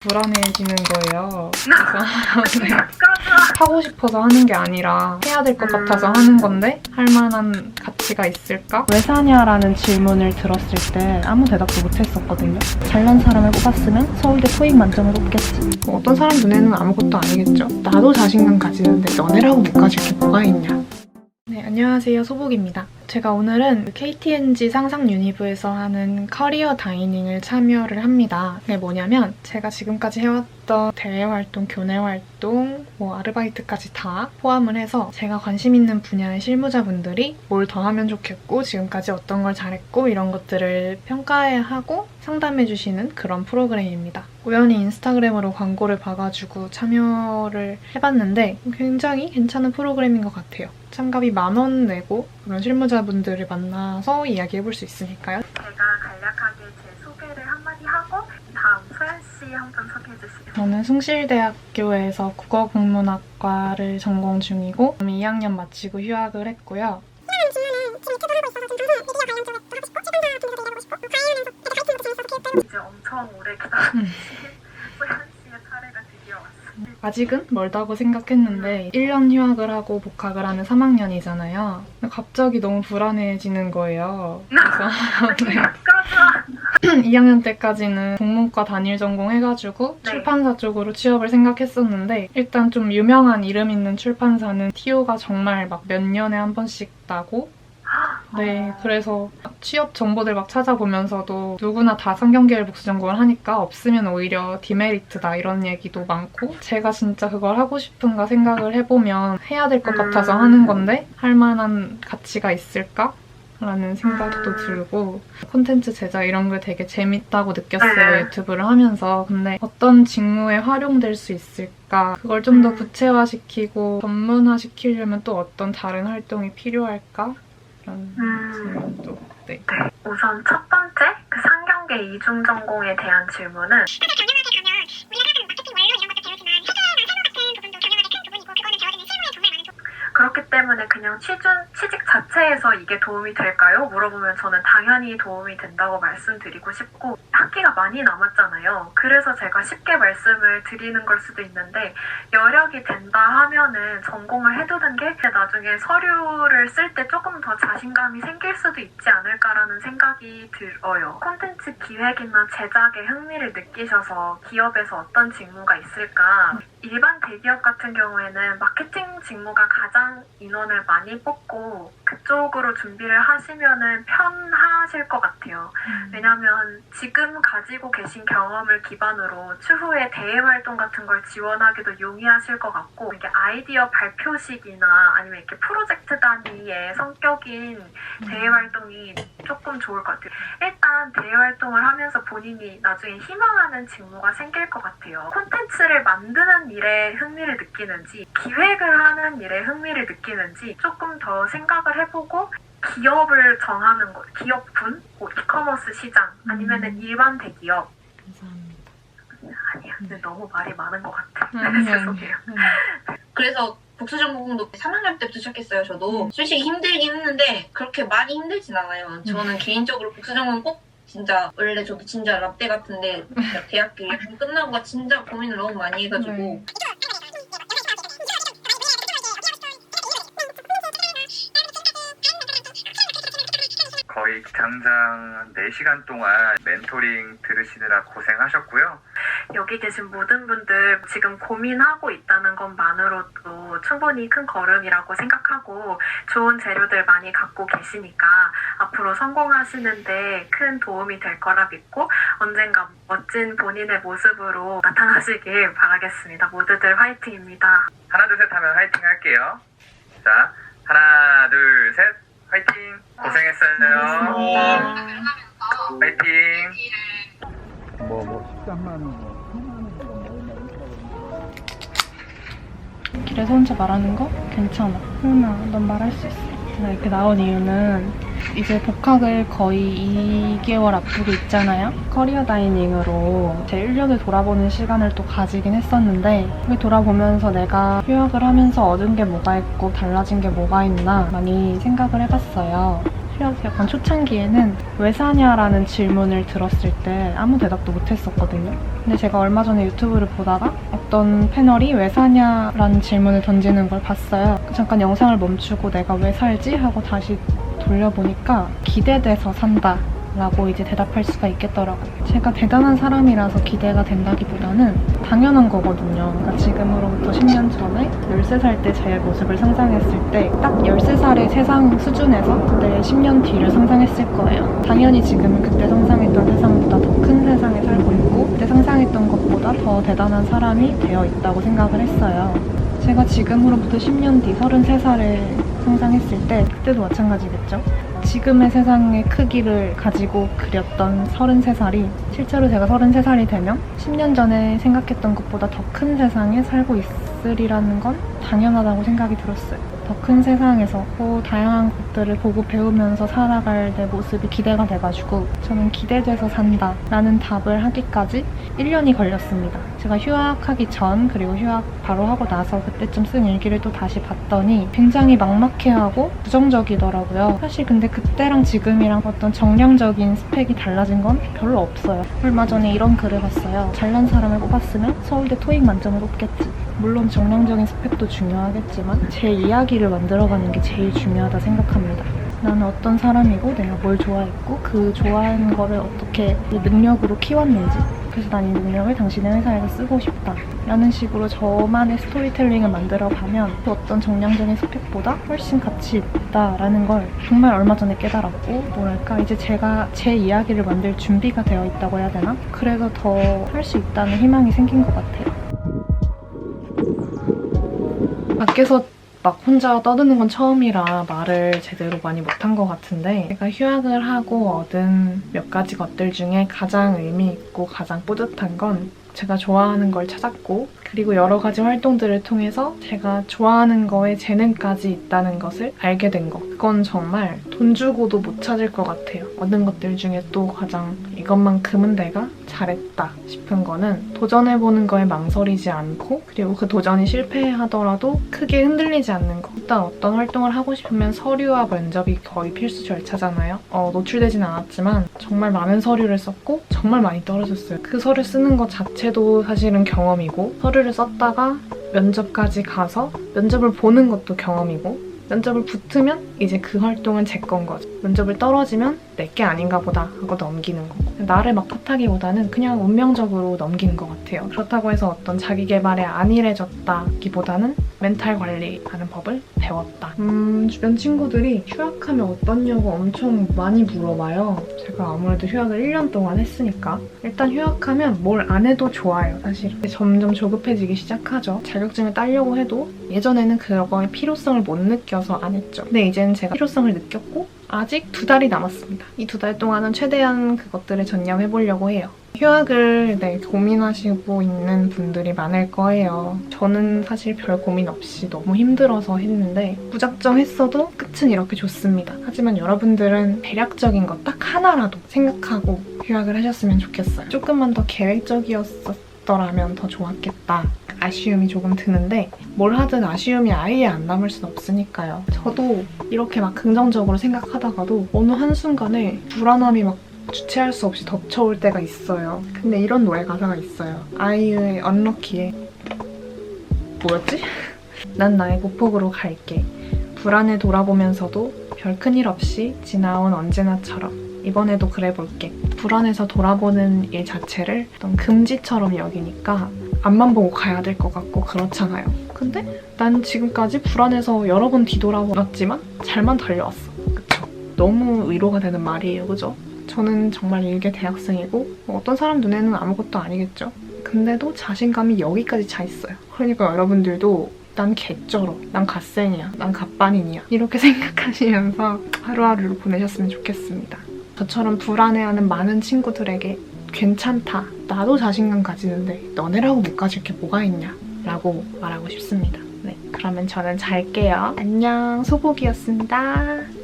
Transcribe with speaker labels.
Speaker 1: 불안해지는 거예요. 그래서 하고 싶어서 하는 게 아니라 해야 될 것 같아서 하는 건데 할 만한 가치가 있을까? 왜 사냐라는 질문을 들었을 때 아무 대답도 못했었거든요. 잘난 사람을 뽑았으면 서울대 토익 만점을 뽑겠지. 어떤 사람 눈에는 아무것도 아니겠죠. 나도 자신감 가지는데 너네라고 못 가질 게 뭐가 있냐. 네, 안녕하세요. 소복입니다. 제가 오늘은 KTNG 상상 유니브에서 하는 커리어 다이닝을 참여를 합니다. 그게 뭐냐면 제가 지금까지 해왔던 대외 활동, 교내 활동, 아르바이트까지 다 포함을 해서 제가 관심 있는 분야의 실무자분들이 뭘 더 하면 좋겠고 지금까지 어떤 걸 잘했고 이런 것들을 평가하고 상담해주시는 그런 프로그램입니다. 우연히 인스타그램으로 광고를 봐가지고 참여를 해봤는데 굉장히 괜찮은 프로그램인 것 같아요. 참가비 10,000원 내고 그런 실무자분들을 만나서 이야기해볼 수 있으니까요.
Speaker 2: 제가 간략하게 제 소개를 한마디 하고 다음 소연씨 한번 소개해주세요.
Speaker 1: 저는 숭실대학교에서 국어국문학과를 전공 중이고 2학년 마치고 휴학을 했고요.
Speaker 2: 이제 엄청 오래 기다리신 소연씨의 차례가 드디어 왔습니다.
Speaker 1: 아직은 멀다고 생각했는데 1년 휴학을 하고 복학을 하면 3학년이잖아요. 갑자기 너무 불안해지는 거예요. 그래서 2학년 때까지는 국문과 단일 전공해가지고
Speaker 2: 네.
Speaker 1: 출판사 쪽으로 취업을 생각했었는데 일단 좀 유명한 이름 있는 출판사는 TO가 정말 막 몇 년에 한 번씩 나고 네, 그래서 취업 정보들 막 찾아보면서도 누구나 다 상경계열 복수 전공을 하니까 없으면 오히려 디메리트다 이런 얘기도 많고 제가 진짜 그걸 하고 싶은가 생각을 해보면 해야 될 것 같아서 하는 건데 할 만한 가치가 있을까? 라는 생각도 들고 콘텐츠 제작 이런 게 되게 재밌다고 느꼈어요. 유튜브를 하면서. 근데 어떤 직무에 활용될 수 있을까? 그걸 좀 더 구체화시키고 전문화시키려면 또 어떤 다른 활동이 필요할까? 이런 질문도. 네.
Speaker 2: 우선 첫 번째, 그 상경계 이중 전공에 대한 질문은 그렇기 때문에 그냥 취직 자체에서 이게 도움이 될까요? 물어보면 저는 당연히 도움이 된다고 말씀드리고 싶고 학기가 많이 남았잖아요. 그래서 제가 쉽게 말씀을 드리는 걸 수도 있는데 여력이 된다 하면은 전공을 해두는 게 나중에 서류를 쓸 때 조금 더 자신감이 생길 수도 있지 않을까라는 생각이 들어요. 콘텐츠 기획이나 제작에 흥미를 느끼셔서 기업에서 어떤 직무가 있을까? 일반 대기업 같은 경우에는 마케팅 직무가 가장 인원을 많이 뽑고 그쪽으로 준비를 하시면은 편하실 것 같아요. 왜냐하면 지금 가지고 계신 경험을 기반으로 추후에 대외 활동 같은 걸 지원하기도 용이하실 것 같고 이게 아이디어 발표식이나 아니면 이렇게 프로젝트 단위의 성격인 대외 활동이 조금 좋을 것 같아요. 일단 대외 활동을 하면서 본인이 나중에 희망하는 직무가 생길 것 같아요. 콘텐츠를 만드는 일에 흥미를 느끼는지 기획을 하는 일에 흥미를 느끼는지 조금 더 생각을 해보고 기업을 정하는 거, 기업군, 이커머스 시장 아니면은 일반 대기업.
Speaker 1: 감사합니다.
Speaker 2: 아니야, 근데 너무 말이 많은 것 같아.
Speaker 1: 아니요.
Speaker 2: 죄송해요.
Speaker 3: 그래서 복수 전공도 3학년 때부터 시작했어요. 저도 솔직히 힘들긴 했는데 그렇게 많이 힘들진 않아요. 저는 개인적으로 복수 전공 꼭 진짜 원래 저도 진짜 라떼 같은데 진짜 대학교 1년 끝나고 진짜 고민을 너무 많이 해가지고
Speaker 1: 네.
Speaker 4: 거의 당장 4시간 동안 멘토링 들으시느라 고생하셨고요.
Speaker 2: 여기 계신 모든 분들 지금 고민하고 있다는 것만으로도 충분히 큰 걸음이라고 생각하고 좋은 재료들 많이 갖고 계시니까 앞으로 성공하시는데 큰 도움이 될 거라 믿고 언젠가 멋진 본인의 모습으로 나타나시길 바라겠습니다. 모두들 화이팅입니다.
Speaker 4: 하나 둘 셋 하면 화이팅 할게요. 자, 하나 둘 셋 화이팅. 고생했어요. 화이팅.
Speaker 1: 길에서 혼자 말하는 거? 괜찮아. 효은아, 넌 말할 수 있어. 제가 이렇게 나온 이유는 이제 복학을 거의 2개월 앞두고 있잖아요. 커리어 다이닝으로 제 1년을 돌아보는 시간을 또 가지긴 했었는데 여기 돌아보면서 내가 휴학을 하면서 얻은 게 뭐가 있고 달라진 게 뭐가 있나 많이 생각을 해봤어요. 휴학 약간 초창기에는 왜 사냐라는 질문을 들었을 때 아무 대답도 못했었거든요. 근데 제가 얼마 전에 유튜브를 보다가 어떤 패널이 왜 사냐라는 질문을 던지는 걸 봤어요. 잠깐 영상을 멈추고 내가 왜 살지? 하고 다시 돌려보니까 기대돼서 산다 라고 이제 대답할 수가 있겠더라고요. 제가 대단한 사람이라서 기대가 된다기보다는 당연한 거거든요. 그러니까 지금으로부터 10년 전에 13살 때 제 모습을 상상했을 때 딱 13살의 세상 수준에서 내 10년 뒤를 상상했을 거예요. 당연히 지금은 그때 상상했던 세상보다 더 큰 세상에 살고 있고 그때 상상했던 것보다 더 대단한 사람이 되어 있다고 생각을 했어요. 제가 지금으로부터 10년 뒤 33살을 상상했을 때 그때도 마찬가지겠죠. 지금의 세상의 크기를 가지고 그렸던 33살이 실제로 제가 33살이 되면 10년 전에 생각했던 것보다 더 큰 세상에 살고 있으리라는 건 당연하다고 생각이 들었어요. 더 큰 세상에서 다양한 것들을 보고 배우면서 살아갈 내 모습이 기대가 돼가지고 저는 기대돼서 산다 라는 답을 하기까지 1년이 걸렸습니다. 제가 휴학하기 전 그리고 휴학 바로 하고 나서 그때쯤 쓴 일기를 또 다시 봤더니 굉장히 막막해하고 부정적이더라고요. 사실 근데 그때랑 지금이랑 어떤 정량적인 스펙이 달라진 건 별로 없어요. 얼마 전에 이런 글을 봤어요. 잘난 사람을 뽑았으면 서울대 토익 만점을 뽑겠지. 물론 정량적인 스펙도 중요하겠지만 제 이야기를 만들어가는 게 제일 중요하다 생각합니다. 나는 어떤 사람이고 내가 뭘 좋아했고 그 좋아하는 거를 어떻게 능력으로 키웠는지 그래서 난 이 능력을 당신의 회사에서 쓰고 싶다 라는 식으로 저만의 스토리텔링을 만들어가면 그 어떤 정량적인 스펙보다 훨씬 가치 있다라는 걸 정말 얼마 전에 깨달았고 뭐랄까 이제 제가 제 이야기를 만들 준비가 되어 있다고 해야 되나? 그래서 더 할 수 있다는 희망이 생긴 것 같아요. 밖에서 막 혼자 떠드는 건 처음이라 말을 제대로 많이 못한 것 같은데 제가 휴학을 하고 얻은 몇 가지 것들 중에 가장 의미 있고 가장 뿌듯한 건 제가 좋아하는 걸 찾았고 그리고 여러 가지 활동들을 통해서 제가 좋아하는 거에 재능까지 있다는 것을 알게 된 거. 그건 정말 돈 주고도 못 찾을 것 같아요. 얻은 것들 중에 또 가장 이것만큼은 내가 잘했다 싶은 거는 도전해보는 거에 망설이지 않고 그리고 그 도전이 실패하더라도 크게 흔들리지 않는 거. 일단 어떤 활동을 하고 싶으면 서류와 면접이 거의 필수 절차잖아요. 노출되진 않았지만 정말 많은 서류를 썼고 정말 많이 떨어졌어요. 그 서류 쓰는 것 자체도 사실은 경험이고 서류를 썼다가 면접까지 가서 면접을 보는 것도 경험이고 면접을 붙으면 이제 그 활동은 제 건 거죠. 면접을 떨어지면 내게 아닌가 보다 하고 넘기는 거고 나를 막 탓하기보다는 그냥 운명적으로 넘기는 것 같아요. 그렇다고 해서 어떤 자기 개발에 안일해졌다기보다는 멘탈 관리하는 법을 배웠다. 주변 친구들이 휴학하면 어떠냐고 엄청 많이 물어봐요. 제가 아무래도 휴학을 1년 동안 했으니까 일단 휴학하면 뭘 안 해도 좋아요. 사실 점점 조급해지기 시작하죠. 자격증을 따려고 해도 예전에는 그거의 필요성을 못 느껴서 안 했죠. 근데 이제는 제가 필요성을 느꼈고 아직 2달이 남았습니다. 이 2달 동안은 최대한 그것들을 전념해보려고 해요. 휴학을 고민하시고 있는 분들이 많을 거예요. 저는 사실 별 고민 없이 너무 힘들어서 했는데 무작정 했어도 끝은 이렇게 좋습니다. 하지만 여러분들은 대략적인 것 딱 하나라도 생각하고 휴학을 하셨으면 좋겠어요. 조금만 더 계획적이었더라면 더 좋았겠다. 아쉬움이 조금 드는데 뭘 하든 아쉬움이 아예 안 남을 순 없으니까요. 저도 이렇게 막 긍정적으로 생각하다가도 어느 한순간에 불안함이 막 주체할 수 없이 덮쳐올 때가 있어요. 근데 이런 노래 가사가 있어요. 아이유의 언럭키에 뭐였지? 난 나의 보폭으로 갈게. 불안해 돌아보면서도 별 큰일 없이 지나온 언제나처럼 이번에도 그래볼게. 불안해서 돌아보는 일 자체를 어떤 금지처럼 여기니까 앞만 보고 가야 될 것 같고 그렇잖아요. 근데 난 지금까지 불안해서 여러 번 뒤돌아봤지만 잘만 달려왔어. 그쵸? 너무 위로가 되는 말이에요. 그죠? 저는 정말 일개 대학생이고 어떤 사람 눈에는 아무것도 아니겠죠? 근데도 자신감이 여기까지 차 있어요. 그러니까 여러분들도 난 개쩔어, 난 갓생이야, 난 갓반인이야 이렇게 생각하시면서 하루하루를 보내셨으면 좋겠습니다. 저처럼 불안해하는 많은 친구들에게 괜찮다, 나도 자신감 가지는데 너네라고 못 가질 게 뭐가 있냐 라고 말하고 싶습니다. 네, 그러면 저는 잘게요. 안녕, 소복이었습니다.